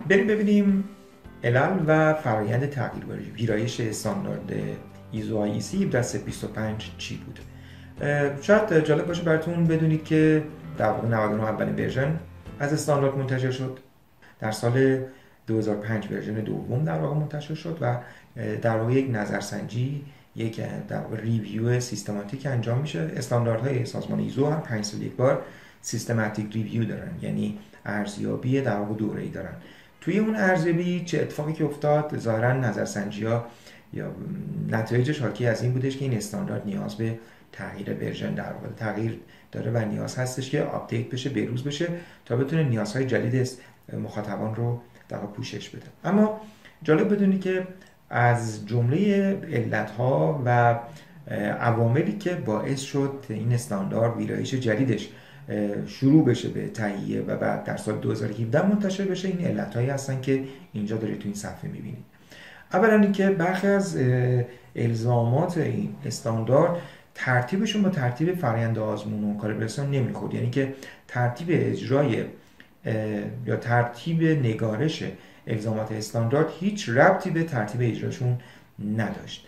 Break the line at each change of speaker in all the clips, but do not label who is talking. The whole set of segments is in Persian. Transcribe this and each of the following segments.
بریم ببینیم علل و فرایند تغییر ویرایش استاندارد ایزو آی ای سی 17325 چی بود. شاید جالب باشه براتون بدونید که در واقع 99 اولین ورژن از استاندارد منتشر شد. در سال 2005 ورژن دوم در واقع منتشر شد و در واقع یک نظرسنجی، یک در واقع ریویو سیستماتیک انجام میشه. استانداردهای سازمان ایزو هر 5 سال یک بار سیستماتیک ریویو دارن، یعنی ارزیابی در واقع دوره‌ای دارن. توی اون ارزیابی چه اتفاقی که افتاد، ظاهرا نظرسنجی‌ها یا نتایجش حاکی از این بودش که این استاندارد نیاز به تغییر ورژن در واقع تغییر داره و نیاز هستش که آپدیت بشه، بروز بشه تا بتونه نیازهای جدید مخاطبان رو در واقع پوشش بده. اما جالب بدونید که از جمله علت‌ها و عواملی که باعث شد این استاندارد ویرایش جدیدش شروع بشه به تهیه و بعد در سال 2017 منتشر بشه، این علت‌هایی هستن که اینجا دارید تو این صفحه می‌بینید. اولا اینکه برخی از الزامات این استاندارد ترتیبشون با ترتیب فرآیند آزمون و کالیبراسیون نمیخورد، یعنی که ترتیب اجرای یا ترتیب نگارش الزامات استاندارد هیچ ربطی به ترتیب اجراشون نداشت.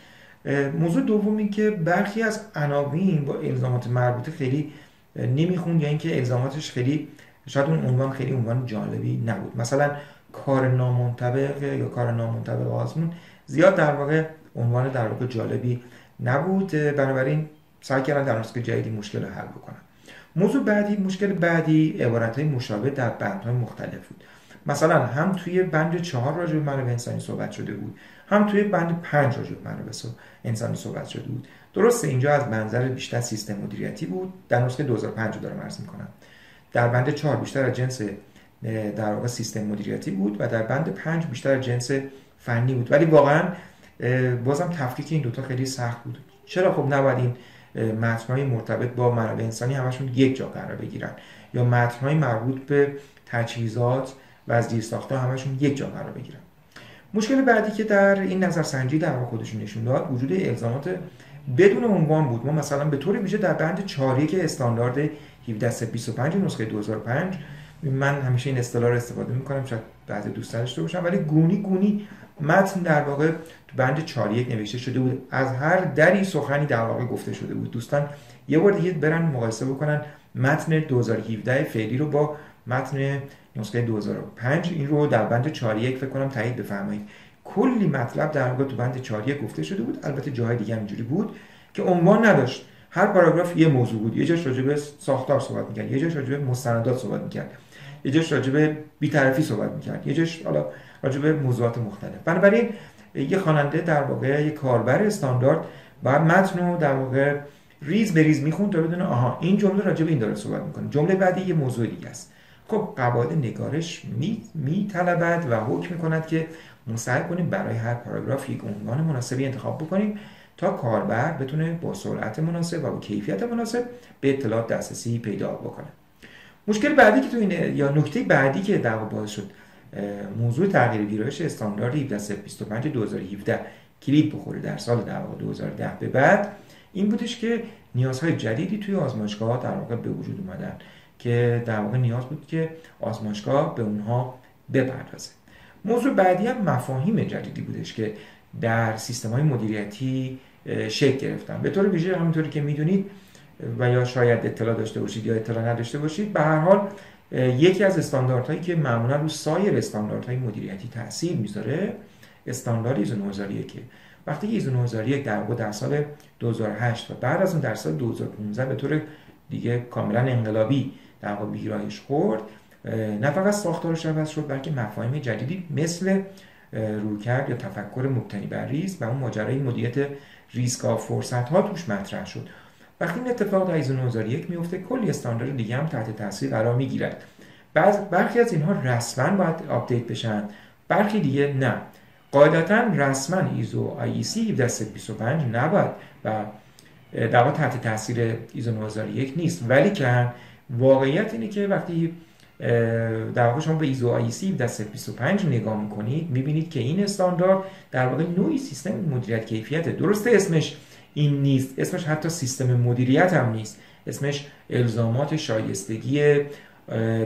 موضوع دوم این که برخی از عناوین با الزامات مربوطه خیلی نمیخوند، یا اینکه الزاماتش خیلی شاید اون عنوان خیلی عنوان جالبی نبود. مثلا کار نامنطبق یا کار نامنطبق آزمون زیاد در واقع عنوان در واقع جالبی نبود، بنابراین سعی کردن در نسخه جدیدی مشکل رو حل بکنن. مشکل بعدی عبارت‌های مشابه در بندهای مختلف بود. مثلا هم توی بند 4 راجع به منابع انسانی صحبت شده بود، هم توی بند 5 راجع به منابع انسانی صحبت شده بود. درسته اینجا از منظر بیشتر سیستم مدیریتی بود، در نسخه 2005 رو دارم عرض می‌کنم. در بند 4 بیشتر از جنس در واقع سیستم مدیریتی بود و در بند 5 بیشتر از جنس فنی بود، ولی واقعا بازم تفکیک این دوتا خیلی سخت بود. چرا خب نباید این متن‌های مرتبط با منابع انسانی همشون یک جا قرار بگیرن، یا متن‌های مربوط به تجهیزات و از زیرساخت‌ها همشون یک جا قرار بگیرن. مشکل بعدی که در این نظرسنجی در واقع خودشون نشون داد وجود الزامات بدون عنوان بود. ما مثلا به طور ویژه در بند 4 که استاندارد 17325 نسخه 2005، من همیشه این اصطلاح رو استفاده می‌کنم، شاید بعضی دوست داشته باشم، ولی گونی متن در واقع تو بند 4.1 نوشته شده بود، از هر دری سخنی در واقع گفته شده بود. دوستان یه بار دیگه برن مقایسه بکنن متن 2017 فعلی رو با متن نسخه 2005، این رو در بند 4.1 فکر کنم تایید بفرمایید. کلی مطلب در واقع تو بند 4.1 گفته شده بود. البته جاهای دیگه هم اینجوری بود که عنوان نداشت، هر پاراگراف یه موضوع بود. یه جاش راجع به ساختار صحبت می‌کرد، یه جاش راجع به مستندات صحبت می‌کرد، یه جاش راجع به بی‌طرفی صحبت می‌کرد، یه جاش حالا راجع به موضوعات مختلف. بنابراین یه خواننده در واقع یه کاربر استاندارد بعد متن رو در واقع ریز به ریز می‌خوند تا بدونه آها این جمله راجع به این داره صحبت می‌کنه، جمله بعدی یه موضوع دیگه است. خب قواعد نگارش می‌طلبد و حکم می‌کند که سعی کنیم برای هر پاراگراف یک عنوان مناسبی انتخاب بکنیم تا کاربر بتونه با سرعت مناسب و با کیفیت مناسب به اطلاعات دسترسی پیدا بکنه. مشکل بعدی که تو این یا نکته بعدی که در واقع باعث شد موضوع تغییر ویرایش استاندارد 17325 2017 کلید بخوره در سال در واقع 2010 به بعد این بودش که نیازهای جدیدی توی آزمایشگاه‌ها در واقع به وجود اومدن که در واقع نیاز بود که آزمایشگاه به اونها بپردازه. موضوع بعدی هم مفاهیم جدیدی بودش که در سیستم‌های مدیریتی شکل گرفتن. به طور ویژه همونطوری که میدونید و یا شاید اطلاع داشته باشید یا اطلاع نداشته باشید، به هر حال یکی از استانداردهایی که معمولا رو سایر استانداردهای مدیریتی تاثیر میذاره استاندارد ایزو 9001. وقتی ایزو 9001 در واقع در سال 2008 و بعد از اون در سال 2015 به طور دیگه کاملا انقلابی در واقع ویرایش خورد، نه فقط ساختارش عوض شد بلکه مفاهیم جدیدی مثل رویکرد یا تفکر مبتنی بر ریسک و اون ماجرای مدیریت ریسک ها فرصت ها توش مطرح شد. وقتی این اتفاق در ایزو 9001 میفته کلی استاندارد دیگه هم تحت تاثیر قرار میگیرد. برخی از اینها رسما باید آپدیت بشن، برخی دیگه نه. قاعدتا رسما ایزو آی ای سی 17325 نباید و در واقع تحت تاثیر ایزو 9001 نیست، ولی که واقعیت اینه که وقتی در واقع شما به ایزو آی ای سی 17325 نگاه میکنید میبینید که این استاندارد در واقع نوعی سیستم مدیریت کیفیته. درسته اسمش این نیست، اسمش حتی سیستم مدیریت هم نیست، اسمش الزامات شایستگی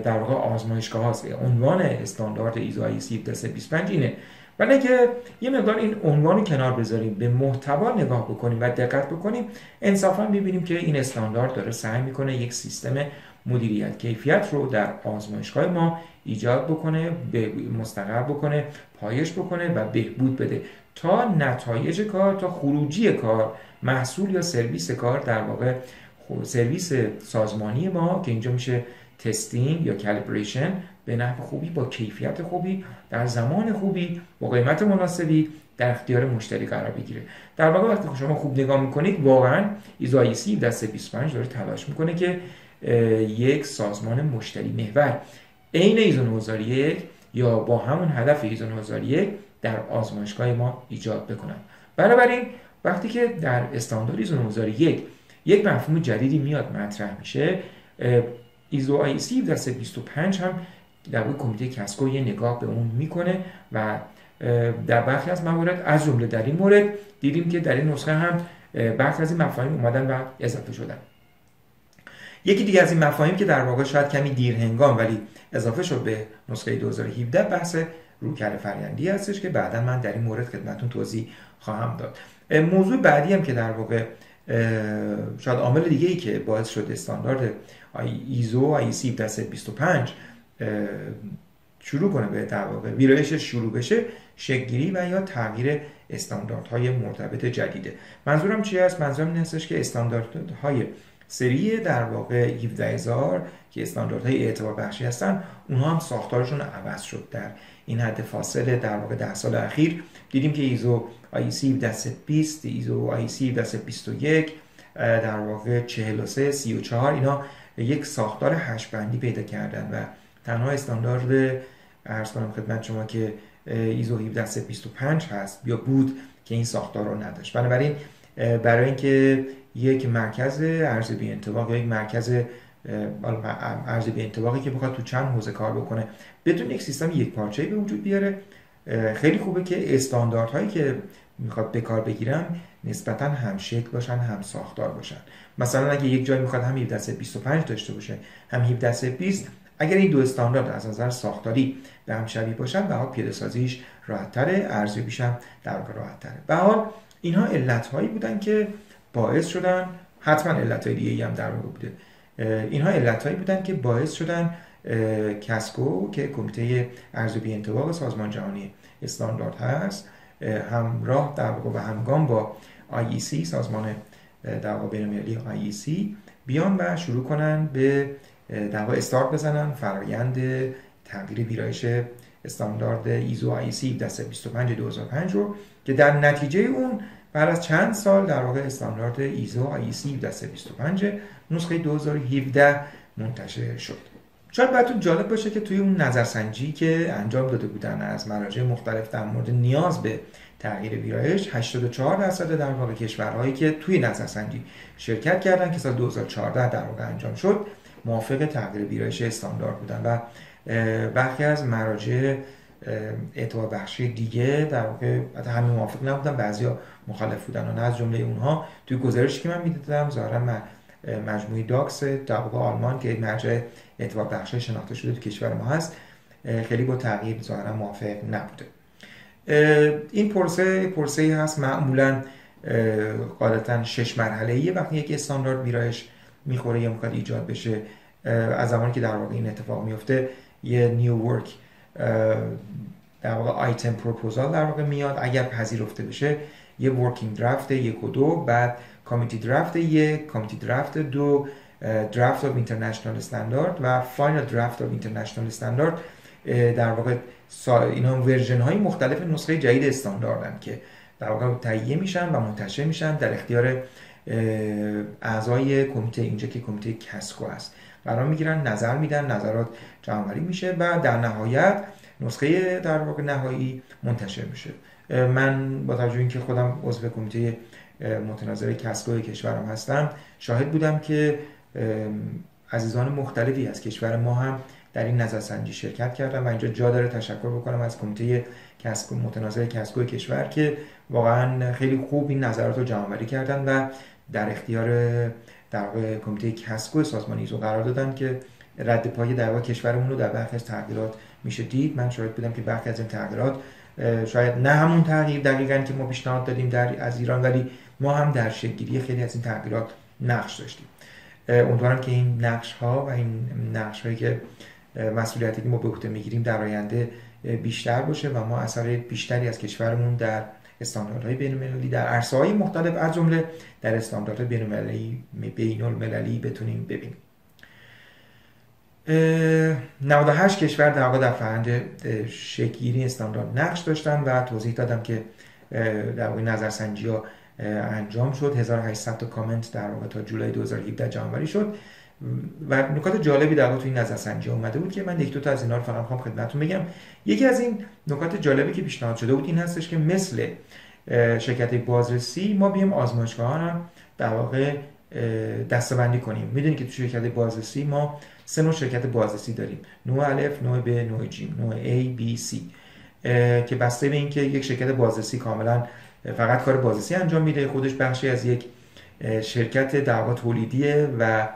در واقع آزمایشگاه هاست. عنوان استاندارد ایزو آی سی 17325 اینه. ولی اگه یه مقدار این عنوان رو کنار بذاریم، به محتوا نگاه بکنیم و دقت بکنیم، انصافا می‌بینیم که این استاندارد داره سعی میکنه یک سیستم مدیریت کیفیت رو در آزمایشگاه ما ایجاد بکنه، مستقر بکنه، پایش بکنه و بهبود بده تا نتایج کار، تا خروجی کار، محصول یا سرویس کار، در واقع سرویس سازمانی ما که اینجا میشه تستینگ یا کالیبریشن، به نحو خوبی، با کیفیت خوبی، در زمان خوبی، با قیمت مناسبی در اختیار مشتری قرار بگیره. در واقع وقتی شما خوب نگاه میکنید، واقعا ایزو آی سی 17325 داره تلاش میکنه که یک سازمان مشتری محور عین ایزو 9001 یا با همون هدف ایزو 9001 در آزمایشگاه ما ایجاد بکنن. بنابراین وقتی که در استاندارد ایزو 9001 یک مفهوم جدیدی میاد مطرح میشه، ایزو آی سی 17325 هم در واقع کمیته کسکو یه نگاه به اون میکنه و در برخی از موارد، از جمله در این مورد، دیدیم که در این نسخه هم برخی از این مفاهیم اومدن و اضافه شدن. یکی دیگه از این مفاهیم که در واقع شاید کمی دیر هنگام ولی اضافه شد به نسخه 2017 بحث رویکرد فرآیندی هستش که بعدا من در این مورد خدمتتون توضیح خواهم داد. موضوع بعدی هم که در واقع شاید عامل دیگه ای که باعث شد استاندارد ایزو آی سی 17325 شروع کنه به در واقع ویرایشش شروع بشه، شکل‌گیری و یا تغییر استانداردهای مرتبط جدیده. منظورم چی است؟ منظورم این هستش که استانداردهای سری در واقع 17000 که استانداردهای اعتبار بخشی هستن، اونها هم ساختارشون عوض شد. در این حد فاصله در واقع 10 سال اخیر دیدیم که ایزو آی سی 120، ایزو آی سی 121، در واقع 43، 34 اینا یک ساختار 8 بندی پیدا کردن و تنها استاندارد عرض کنم خدمت شما که ایزو 17325 هست یا بود که این ساختار رو نداشت. بنابراین برای اینکه یک مرکز ارزیابی انطباق یا یک مرکز ارزیابی انطباقی که بخواد تو چند حوزه کار بکنه بدون یک سیستم یک پارچه‌ای به وجود بیاره، خیلی خوبه که استانداردهایی که میخواد به کار بگیرن نسبتا هم شکل باشن، هم ساختار باشن. مثلا اگه یک جایی میخواد هم 1725 داشته باشه هم 1720، اگر این دو استاندارد از نظر ساختاری به هم شبیه باشن، به حال پیاده‌سازیش راحت‌تره، ارزیابیش هم در واقع راحت‌تره. به حال اینها علت‌هایی بودن که باعث شدن، حتما علت‌های دیگه‌ای هم در واقع بوده، اینها علت‌هایی بودن که باعث شدن کسکو که کمیته ارزیابی انطباق سازمان جهانی استاندارد هست، همراه در واقع و همگام با IEC سازمان در واقع بین‌المللی IEC بیان و شروع کنن به در واقع استارت بزنن فرآیند تغییر ویرایش استاندارد ایزو آی سی 175 2005 رو که در نتیجه اون بعد از چند سال در واقع استاندارد ایزو آی سی 125 نسخه 2017 منتشر شد. شاید براتون جالب باشه که توی اون نظرسنجی که انجام داده بودن از مراجع مختلف در مورد نیاز به تغییر ویرایش، 84% در واقع کشورهایی که توی نظرسنجی شرکت کردن که سال 2014 در واقع انجام شد موافق تغییر ویرایش استاندارد بودن و برخی از مراجع اعتبار بخشی دیگه در واقع همین موافق نبودن، بعضیا مخالف بودن و از جمله اونها توی گزارشی که من می‌دیدم ظاهراً مجموعه داکس در واقع آلمان که مرجع اعتبار بخشی شناخته شده تو کشور ما هست خیلی با تغییر ظاهراً موافق نبوده. این پروسه هست معمولاً غالباً 6 مرحله‌ایه. وقتی یک استاندارد ویرایش میخوره یا میخواد ایجاد بشه، از زمانی که در واقع این اتفاق میفته یه نیو ورک در واقع آیتم پروپوزال در واقع میاد. اگر پذیرفته بشه یه ورکینگ درافت 1 و 2، بعد کامیتی درافت 1، کامیتی درافت 2، درافت آف اینترنشنال استاندارد و فاینال درافت آف اینترنشنال استاندارد. در واقع اینا ورژن های مختلف نسخه جدید استانداردن که در واقع تهیه میشن و منتشر میشن در اختیار اعضای کمیته، اینجا که کمیته کسکو است، قرار میگیرن، نظر میدن، نظرات جمع‌آوری میشه و در نهایت نسخه در واقع نهایی منتشر میشه. من با توجه اینکه خودم عضو کمیته متناظر کسکو کشورم هستم شاهد بودم که عزیزان مختلفی از کشور ما هم در این نظرسنجی شرکت کردن و اینجا جا داره تشکر بکنم از کمیته کسکو متناظر کسکو کشور که واقعا خیلی خوب این نظرات رو جمع‌آوری کردن و در اختیار در واقع کمیته کسکو سازمان ایزو قرار دادن که رد پای در واقع کشورمون رو در برخی از تغییرات میشه دید. من شاهد بودم که برخی از این تغییرات شاید نه همون تغییر دقیقاً که ما پیشنهاد دادیم از ایران، ولی ما هم در شکل‌گیری خیلی از این تغییرات نقش داشتیم. امیدوارم که این نقش‌ها و این نقش‌هایی که مسئولیتی که ما به عهده میگیریم در آینده بیشتر باشه و ما اثر بیشتری از کشورمون در استانداردهای بین‌المللی در عرصه‌های مختلف از جمله در استانداردهای بین‌المللی بتونیم ببینیم. 98 کشور در واقع در فرآیند شکل‌گیری استاندارد نقش داشتن و توضیح دادم که در واقع نظرسنجی‌ها انجام شد. 1800 تا کامنت در واقع تا جولای 2017 جمع‌آوری شد و نکات جالبی در واقع تو این نظرسنجی اومده بود که من یک دو تا از اینا رو فقط می‌خوام خدمتتون بگم. یکی از این نکات جالبی که پیشنهاد شده بود این هستش که مثل شرکت بازرسی ما بیایم آزمایشگاه‌ها رو در واقع دسته‌بندی کنیم. می‌دونید که تو شرکت بازرسی ما 3 نوع شرکت بازرسی داریم: نوع الف، نوع ب، نوع ج، نوع A، B، C که بسته به اینکه یک شرکت بازرسی کاملا فقط کار بازرسی انجام میده، خودش بخشی از یک شرکت در واقع تولیدیه و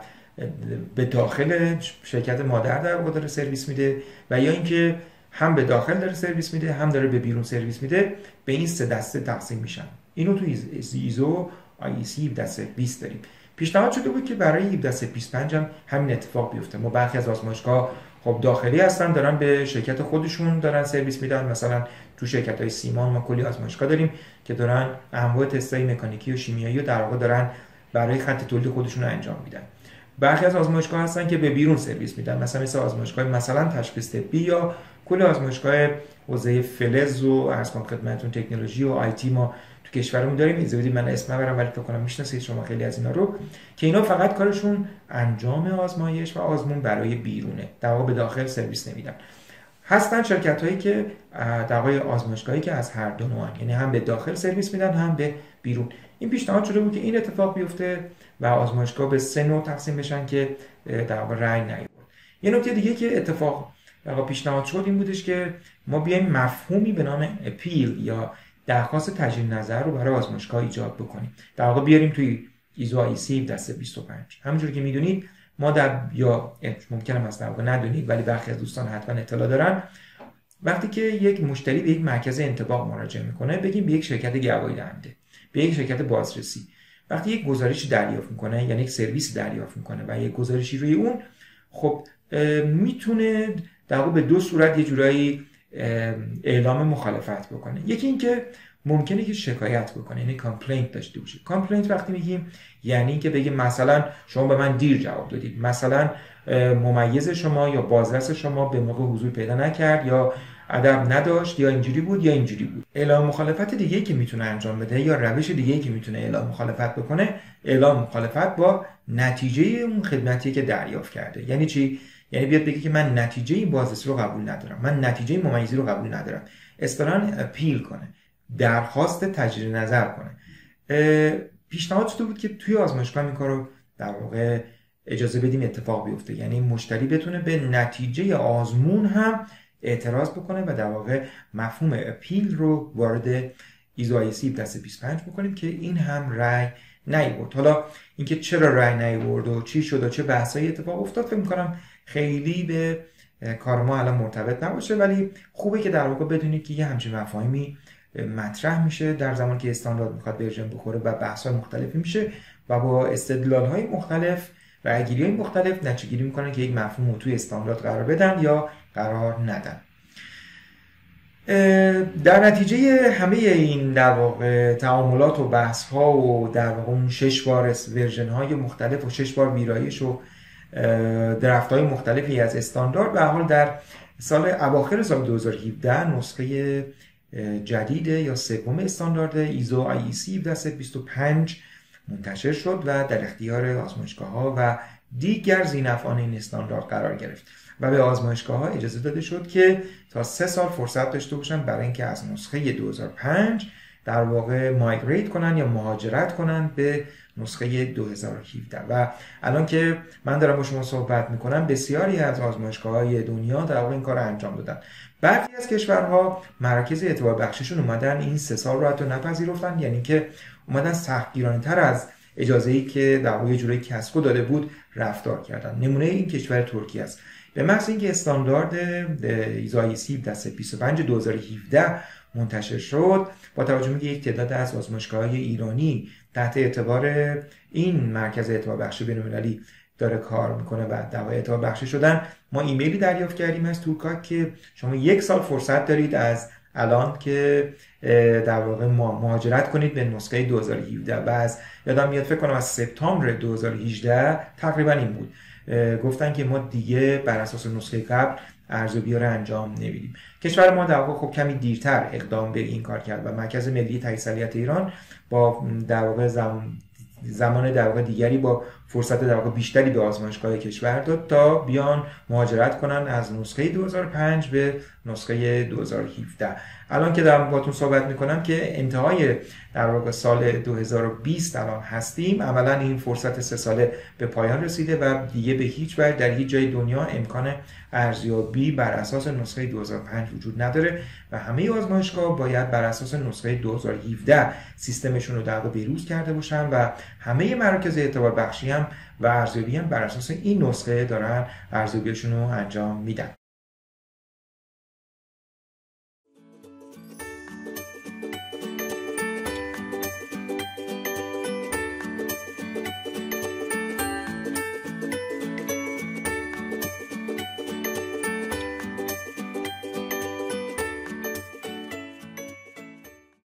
به داخل شرکت مادر در واقع داره سرویس میده، و یا اینکه هم به داخل داره سرویس میده هم داره به بیرون سرویس میده. به این 3 دسته تقسیم میشن. اینو تو ایزو IEC 1720 داریم. پیشنهاد شده بود که برای 1725 هم همین اتفاق بیفته. ما برخی از آزمایشگاه خب داخلی هستن، دارن به شرکت خودشون دارن سرویس میدن. مثلا تو شرکت‌های سیمان ما کلی آزمایشگاه داریم که دارن انواع تست‌های مکانیکی و شیمیایی رو در واقع دارن برای خط تولید خودشون انجام میدن. برخی از آزمایشگاه هستن که به بیرون سرویس میدن، مثل آزمایشگاه مثلا تشخیص طبی یا کل آزمایشگاه حوزه فلز و عرض کنم خدمتتون تکنولوژی و آیتی ما تو کشورمون داریم. اجازه بدید من اسم نبرم ولی فکر کنم میشناسید شما خیلی از اینا رو، که اینا فقط کارشون انجام آزمایش و آزمون برای بیرونه، در واقع به داخل سرویس نمیدن. هستن شرکت‌هایی که در واقع آزمایشگاهی که از هر دو نوعن، یعنی هم به داخل سرویس میدن هم به بیرون. این پیشنهاد شده بود که این اتفاق بیفته و آزمایشگاه به 3 نوع تقسیم بشن که در واقع رأی نیاورد. یه نکته دیگه که اتفاق پیشنهاد شد این بودش که ما بیایم مفهومی به نام اپیل یا درخواست تجدید نظر رو برای آزمایشگاه ایجاد بکنیم، در واقع بیاریم توی ایزو IEC 1725. همونجوری که میدونید ما یا ممکنه مثلا واقعا ندونید ولی برخی از دوستان حتما اطلاع دارن، وقتی که یک مشتری به یک مرکز انطباق مراجعه میکنه، بگیم به یک شرکت گواهی دهنده، به یک شرکت بازرسی، وقتی یک گزارشی دریافت میکنه یعنی یک سرویس دریافت میکنه و یک گزارشی روی اون، خب میتونه در واقع به 2 صورت یه جورایی اعلام مخالفت بکنه. یکی اینکه ممکنه که شکایت بکنه، یعنی کامپلینت داشته باشه. کامپلینت وقتی میگیم یعنی اینکه بگیم مثلا شما به من دیر جواب دادید، مثلا ممیز شما یا بازرس شما به موقع حضور پیدا نکرد یا ادب نداشت یا اینجوری بود یا اینجوری بود. اعلام مخالفت دیگه‌ای که میتونه انجام بده یا روش دیگه‌ای که میتونه اعلام مخالفت بکنه، اعلام مخالفت با نتیجه اون خدمتی که دریافت کرده. یعنی چی؟ یعنی بیاد بگه که من نتیجه این بازرسی رو قبول ندارم، من نتیجه ممیزی رو قبول ندارم، اصطلاحاً اپیل کنه، درخواست تجدید نظر کنه. پیشنهاد شده بود که توی آزمایشگاه این کارو در واقع اجازه بدیم اتفاق بیفته، یعنی مشتری بتونه به نتیجه آزمون هم اعتراض بکنه و در واقع مفهوم اپیل رو وارد ایزو IEC 1725 بکنیم که این هم رأی نیاورد. حالا اینکه چرا رأی نیاورد و چی شد و چه بحثایی اتفاق افتاد فکر می‌کنم خیلی به کار ما الان مرتبط نباشه، ولی خوبه که در واقع بدونید که یه همچین مفاهیمی مطرح میشه در زمانی که استاندارد میخواد ورژن بخوره و بحث‌های مختلفی میشه و با استدلال‌های مختلف و رأی‌گیری‌های مختلف نتیجه‌گیری میکنن که یک مفهوم رو توی استاندارد قرار بدن یا قرار ندن. در نتیجه همه این در واقع تعاملات و بحث‌ها و در واقع اون 6 بار ورژن‌های مختلف و 6 بار ویرایش و درفت‌های مختلفی از استاندارد، به حال در اواخر سال 2017 نسخه جدید یا سوم استاندارد ایزو IEC 1725 منتشر شد و در اختیار آزمایشگاه‌ها و دیگر ذی‌نفعان این استاندارد قرار گرفت و به آزمایشگاه‌ها اجازه داده شد که تا 3 سال فرصت داشته باشن برای اینکه از نسخه 2005 در واقع مایگریت کنن یا مهاجرت کنن به نسخه 2017. و الان که من دارم با شما صحبت میکنم بسیاری از آزمایشگاه‌های دنیا در واقع این کار رو انجام دادن. برخی از کشورها مراکز اعتبار بخششون اومدن این 3 سال رو حتی نپذیرفتن، یعنی که اومدن سختگیرانه‌تر از اجازه‌ای که در واقع یه جورایی کسکو داده بود رفتار کردن. نمونه این کشور ترکیه است. به محض اینکه استاندارد ایزو 13325 2017 منتشر شد، با توجه به یک تعداد از آزمایشگاه‌های ایرانی تحت اعتبار این مرکز اعتبار بخشی بین‌المللی داره کار میکنه و دعوای اعتبار بخشی شدن، ما ایمیلی دریافت کردیم از تورکاک که شما 1 سال فرصت دارید از الان که در واقع مهاجرت کنید به نسخه 2017 و از یادم میاد فکر کنم از سپتامبر 2018 تقریبا این بود، گفتن که ما دیگه بر اساس نسخه قبل ارزیابی رو انجام نمیدیم. کشور ما در واقع خب کمی دیرتر اقدام به این کار کرد و مرکز ملی تایید صلاحیت ایران با در واقع زمان در واقع دیگری با فرصت در واقع بیشتری به آزمایشگاه کشور داد تا بیان مهاجرت کنن از نسخه 2005 به نسخه 2017. الان که دارم باهاتون صحبت میکنم که انتهای در واقع سال 2020 الان هستیم، عملا این فرصت 3 ساله به پایان رسیده و دیگه به هیچ وجه در هیچ جای دنیا امکان ارزیابی بر اساس نسخه 2005 وجود نداره و همه آزمایشگاه باید بر اساس نسخه 2017 سیستمشون رو در واقع بروز کرده باشن و همه مراکز اعتبار بخشی هم و ارزیابی هم بر اساس این نسخه دارن ارزیابیشون رو انجام میدن.